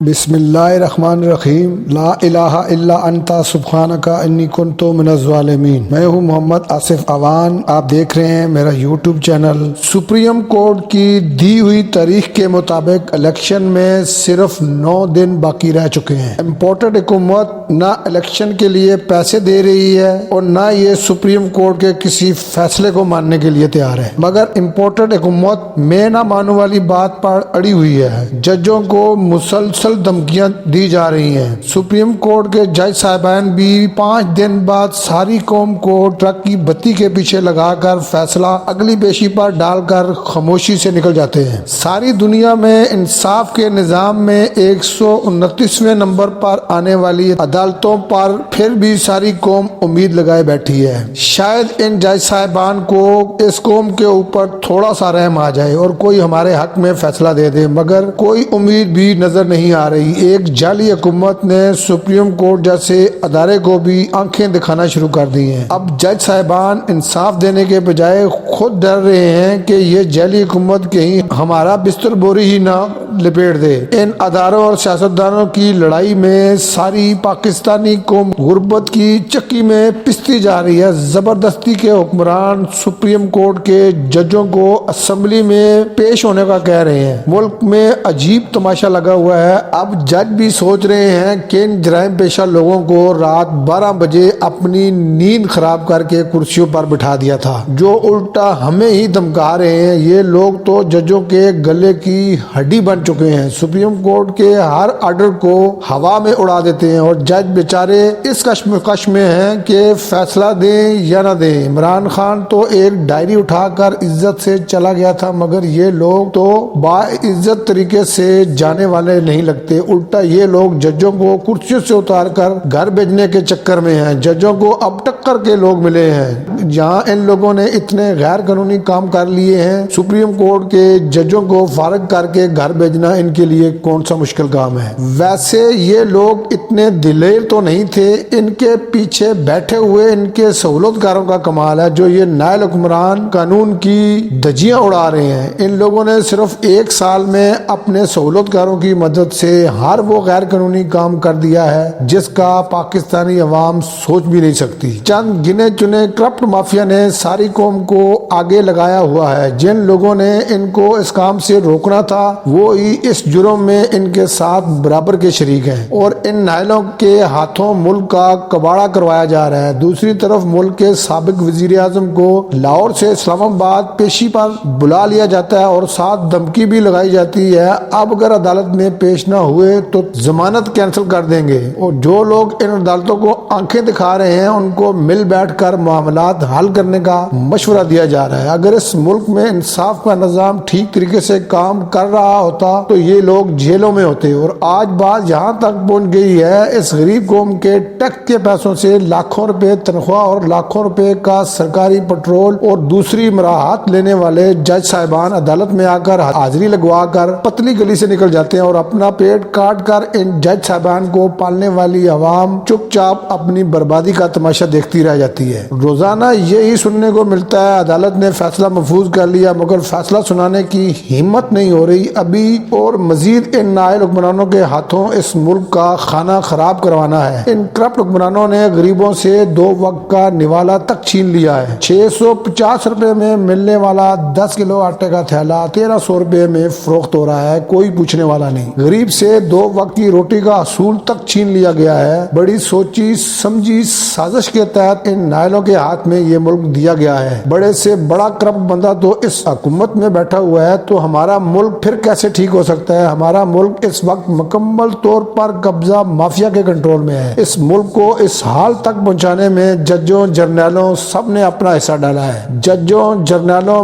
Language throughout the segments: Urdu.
بسم اللہ الرحمن الرحیم لا الہ الا انت سبحانک انی کنت من الظالمین۔ میں ہوں محمد آصف عوان، آپ دیکھ رہے ہیں میرا یوٹیوب چینل۔ سپریم کورٹ کی دی ہوئی تاریخ کے مطابق الیکشن میں صرف 9 دن باقی رہ چکے ہیں۔ امپورٹڈ حکومت نہ الیکشن کے لیے پیسے دے رہی ہے اور نہ یہ سپریم کورٹ کے کسی فیصلے کو ماننے کے لیے تیار ہے، مگر امپورٹڈ حکومت میں نہ ماننے والی بات پر اڑی ہوئی ہے۔ ججوں کو مسلسل دھمکیاں دی جا رہی ہیں۔ سپریم کورٹ کے جج صاحبان بھی 5 دن بعد ساری قوم کو ٹرک کی بتی کے پیچھے لگا کر فیصلہ اگلی پیشی پر ڈال کر خاموشی سے نکل جاتے ہیں۔ ساری دنیا میں انصاف کے نظام میں 129ویں نمبر پر آنے والی عدالتوں پر پھر بھی ساری قوم امید لگائے بیٹھی ہے۔ شاید ان جج صاحبان کو اس قوم کے اوپر تھوڑا سا رحم آ جائے اور کوئی ہمارے حق میں فیصلہ دے دے، مگر کوئی امید بھی نظر نہیں آ رہی۔ ایک جعلی حکومت نے سپریم کورٹ جیسے ادارے کو بھی آنکھیں دکھانا شروع کر دی ہیں۔ اب جج صاحبان انصاف دینے کے بجائے خود ڈر رہے ہیں کہ یہ جعلی حکومت کہیں ہمارا بستر بوری ہی نہ لپیٹ دے۔ ان اداروں اور سیاستدانوں کی لڑائی میں ساری پاکستانی قوم غربت کی چکی میں پستی جا رہی ہے۔ زبردستی کے حکمران سپریم کورٹ کے ججوں کو اسمبلی میں پیش ہونے کا کہہ رہے ہیں۔ ملک میں عجیب تماشا لگا ہوا ہے۔ اب جج بھی سوچ رہے ہیں کہ ان جرائم پیشہ لوگوں کو رات 12 بجے اپنی نیند خراب کر کے کرسیوں پر بٹھا دیا تھا، جو الٹا ہمیں ہی دھمکا رہے ہیں۔ یہ لوگ تو ججوں کے گلے کی ہڈی بن چکے ہیں، سپریم کورٹ کے ہر آرڈر کو ہوا میں اڑا دیتے ہیں اور جج بیچارے اس کشمکش میں ہیں کہ فیصلہ دیں یا نہ دیں۔ عمران خان تو ایک ڈائری اٹھا کر عزت سے چلا گیا تھا، مگر یہ لوگ تو باعزت طریقے سے جانے والے نہیں لگتے، الٹا یہ لوگ ججوں کو کرسیوں سے اتار کر گھر بھیجنے کے چکر میں ہیں۔ ججوں کو اب ٹکر کے لوگ ملے ہیں۔ جہاں ان لوگوں نے اتنے غیر قانونی کام کر لیے ہیں، سپریم کورٹ کے ججوں کو فارغ کر کے گھر بھیجنا ان کے لیے کون سا مشکل کام ہے۔ ویسے یہ لوگ اتنے دلیر تو نہیں تھے، ان کے پیچھے بیٹھے ہوئے ان کے سہولتکاروں کا کمال ہے جو یہ نائل حکمران قانون کی دھجیاں اڑا رہے ہیں۔ ان لوگوں نے صرف 1 سال میں اپنے سہولتکاروں کی مدد سے ہر وہ غیر قانونی کام کر دیا ہے جس کا پاکستانی عوام سوچ بھی نہیں سکتی۔ چند گنے چنے کرپٹ مافیا نے ساری قوم کو آگے لگایا ہوا ہے۔ جن لوگوں نے ان کو اس کام سے روکنا تھا وہ ہی اس جرم میں ان کے ساتھ برابر کے شریک ہیں اور ان نائلوں کے ہاتھوں ملک کا کباڑہ کروایا جا رہا ہے۔ دوسری طرف ملک کے سابق وزیر اعظم کو لاہور سے اسلام آباد پیشی پر بلا لیا جاتا ہے اور ساتھ دھمکی بھی لگائی جاتی ہے اب اگر عدالت میں پیش نہ ہوئے تو ضمانت کینسل کر دیں گے، اور جو لوگ ان عدالتوں کو آنکھیں دکھا رہے ہیں ان کو مل بیٹھ کر معاملات حل کرنے کا مشورہ دیا جا رہا ہے۔ اگر اس ملک میں انصاف کا نظام ٹھیک طریقے سے کام کر رہا ہوتا تو یہ لوگ جیلوں میں ہوتے، اور آج بات یہاں تک پہنچ گئی ہے اس غریب قوم کے ٹیکس کے پیسوں سے لاکھوں روپے تنخواہ اور لاکھوں روپے کا سرکاری پٹرول اور دوسری مراحت لینے والے جج صاحبان عدالت میں آ کر حاضری لگوا کر پتلی گلی سے نکل جاتے ہیں اور اپنا پیٹ کاٹ کر ان جج صاحبان کو پالنے والی عوام چپ چاپ اپنی بربادی کا تماشا دیکھتی رہ جاتی ہے۔ روزانہ یہی سننے کو ملتا ہے عدالت نے فیصلہ محفوظ کر لیا، مگر فیصلہ سنانے کی ہمت نہیں ہو رہی ابھی، اور مزید ان نائل حکمرانوں کے ہاتھوں اس ملک کا کھانا خراب کروانا ہے۔ ان کرپٹ حکمرانوں نے غریبوں سے 2 وقت کا نوالا تک چھین لیا ہے۔ 650 روپے میں ملنے والا 10 کلو آٹے کا تھیلا 1300 روپے میں فروخت ہو رہا ہے، کوئی پوچھنے والا نہیں۔ غریب سے 2 وقت کی روٹی کا اصول تک چھین لیا گیا ہے۔ بڑی سوچی سمجھی سازش کے تحت ان نائلوں کے ہاتھ میں یہ ملک دیا گیا ہے۔ بڑے سے بڑا کرپٹ بندہ تو اس حکومت میں بیٹھا ہوا ہے، تو ہمارا ملک پھر کیسے ٹھیک ہو سکتا ہے؟ ہمارا ملک اس وقت مکمل طور پر قبضہ مافیا کے کنٹرول میں ہے۔ اس ملک کو اس حال تک پہنچانے میں ججوں، جرنیلوں سب نے اپنا حصہ ڈالا ہے۔ ججوں، جرنیلوں،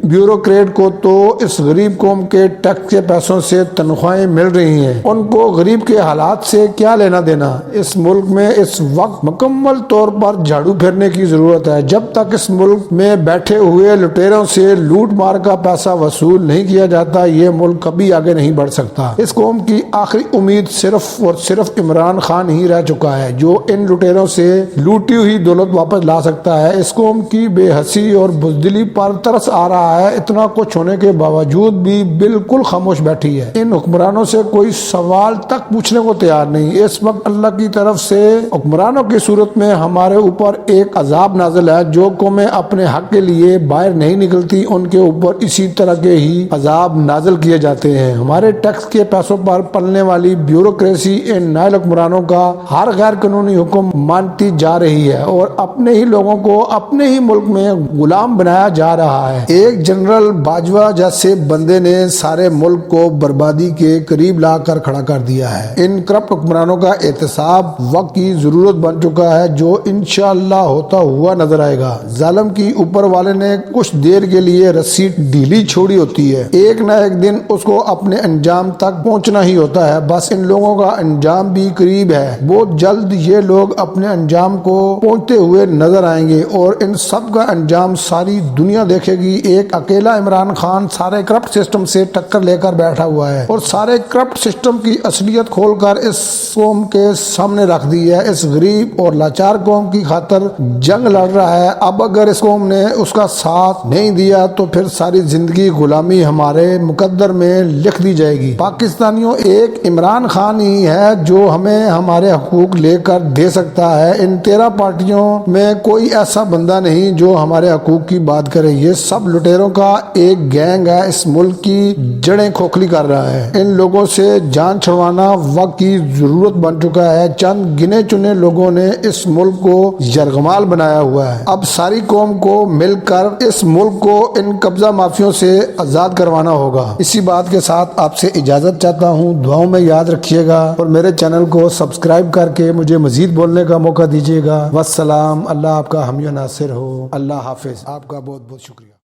بیوروکریٹ کو تو اس غریب قوم کے ٹیکس کے پیسوں سے تنخواہیں مل رہی ہیں، ان کو غریب کے حالات سے کیا لینا دینا؟ اس ملک میں اس وقت مکمل طور پر جھاڑو پھیرنے کی ضرورت ہے۔ جب تک اس ملک میں بیٹھے ہوئے لٹیروں سے لوٹ مار کا پیسہ وصول نہیں کیا جاتا یہ ملک کبھی آگے نہیں بڑھ سکتا۔ اس قوم کی آخری امید صرف اور صرف عمران خان ہی رہ چکا ہے جو ان لٹیروں سے لوٹی ہوئی دولت واپس لا سکتا ہے۔ اس قوم کی بے حسی اور بزدلی پر ترس آ رہا ہے، اتنا کچھ ہونے کے باوجود بھی بالکل خاموش بیٹھی ہے، ان حکمرانوں سے کوئی سوال تک پوچھنے کو تیار نہیں۔ اس وقت اللہ کی طرف سے حکمرانوں کی صورت میں ہمارے اوپر ایک عذاب نازل ہے، جو قومیں اپنے حق کے لیے باہر نہیں نکلتی ان کے اوپر اسی طرح کے ہی عذاب نازل کیے جاتے ہیں۔ ہمارے ٹیکس کے پیسوں پر پلنے والی بیوروکریسی ان نائل حکمرانوں کا ہر غیر قانونی حکم مانتی جا رہی ہے اور اپنے ہی لوگوں کو اپنے ہی ملک میں غلام بنایا جا رہا ہے۔ ایک جنرل باجوہ جیسے بندے نے سارے ملک کو بربادی کے قریب لا کر کھڑا کر دیا ہے۔ ان کرپٹ حکمرانوں کا احتساب وقت کی ضرورت بن چکا ہے، جو انشاءاللہ ہوتا ہوا نظر آئے گا۔ ظالم کی اوپر والے نے کچھ دیر کے لیے رسی ڈھیلی چھوڑی ہوتی ہے، ایک نہ ایک دن اس کو اپنے انجام تک پہنچنا ہی ہوتا ہے۔ بس ان لوگوں کا انجام بھی قریب ہے، بہت جلد یہ لوگ اپنے انجام کو پہنچتے ہوئے نظر آئیں گے اور ان سب کا انجام ساری دنیا دیکھے گی۔ ایک اکیلا عمران خان سارے کرپٹ سسٹم سے ٹکر لے کر بیٹھا ہوا ہے اور سارے کرپٹ سسٹم کی اصلیت کھول کر اس قوم کے سامنے رکھ دی ہے۔ اس غریب اور لاچار قوم کی خاطر جنگ لڑ رہا ہے۔ اب اگر اس قوم نے اس کا ساتھ نہیں دیا تو پھر ساری زندگی غلامی ہمارے مقدر میں لکھ دی جائے گی۔ پاکستانیوں، ایک عمران خان ہی ہے جو ہمیں ہمارے حقوق لے کر دے سکتا ہے۔ ان 13 پارٹیوں میں کوئی ایسا بندہ نہیں جو ہمارے حقوق کی بات کرے۔ یہ سب لٹیروں کا ایک گینگ ہے، اس ملک کی جڑیں کھوکھلی کر رہا ہے۔ ان لوگوں سے جان چھڑوانا وقت کی ضرورت بن چکا ہے۔ چند گنے چنے لوگوں نے اس ملک کو یرغمال بنایا ہوا ہے۔ اب ساری قوم کو مل کر اس ملک کو ان قبضہ مافیوں سے آزاد کروانا ہوگا۔ اسی بات کے ساتھ آپ سے اجازت چاہتا ہوں، دعاؤں میں یاد رکھیے گا اور میرے چینل کو سبسکرائب کر کے مجھے مزید بولنے کا موقع دیجیے گا۔ والسلام، اللہ آپ کا حامی و ناصر ہو۔ اللہ حافظ، آپ کا بہت بہت شکریہ۔